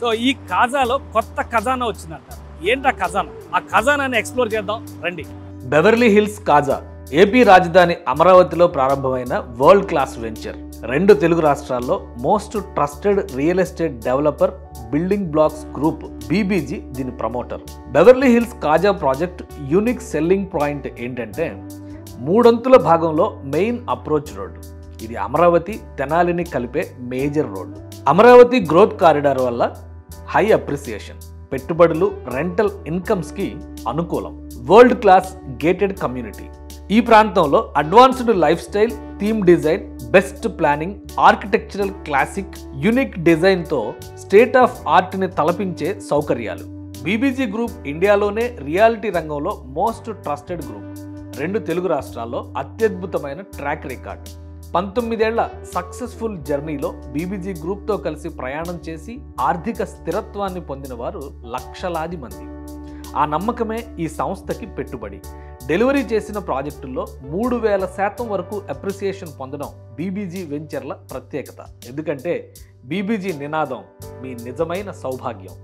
So ఈ కాజాలో కొత్త ఖజానా వచ్చిందంట. ఏంటా ఖజానా? ఆ ఖజానాని ఎక్స్ప్లోర్ చేద్దాం రండి. బెవర్లీ హిల్స్ కాజా ఏపీ రాజధాని అమరావతిలో ప్రారంభమైన వరల్డ్ క్లాస్ వెంచర్. 2 తెలుగు రాష్ట్రాల్లో most trusted real estate developer building blocks group BBG దీని ప్రమోటర్. బెవర్లీ హిల్స్ కాజా ప్రాజెక్ట్ యూనిక్ సెల్లింగ్ పాయింట్ ఏంటంటే 3 అంతుల భాగంలో మెయిన్ అప్రోచ్ రోడ్డు. ఇది అమరావతి తెనాలిని కలిపే major road. Amaravati growth corridor వల్ల హై అప్రిసియేషన్, పెట్టుబడులు, రెంటల్ ఇన్కమ్స్కి అనుకూలం. World class gated community. ఈ ప్రాంతంలో advanced life style, theme design, best planning, architectural classic, unique డిజైన్తో స్టేట్ ఆఫ్ ఆర్ట్ని తలపించే సౌకర్యాలు. బీబీజీ గ్రూప్ ఇండియాలోనే రియాలిటీ రంగంలో మోస్ట్ ట్రస్టెడ్ గ్రూప్. 2 తెలుగు రాష్ట్రాల్లో అత్యద్భుతమైన ట్రాక్ రికార్డ్. 19 ఏళ్ల సక్సెస్ఫుల్ జర్నీలో బీబీజీ గ్రూప్తో కలిసి ప్రయాణం చేసి ఆర్థిక స్థిరత్వాన్ని పొందిన వారు లక్షలాది మంది. ఆ నమ్మకమే ఈ సంస్థకి పెట్టుబడి. డెలివరీ చేసిన ప్రాజెక్టుల్లో 3000% వరకు అప్రిసియేషన్ పొందడం బీబీజీ వెంచర్ల ప్రత్యేకత. ఎందుకంటే బీబీజీ నినాదం మీ నిజమైన సౌభాగ్యం.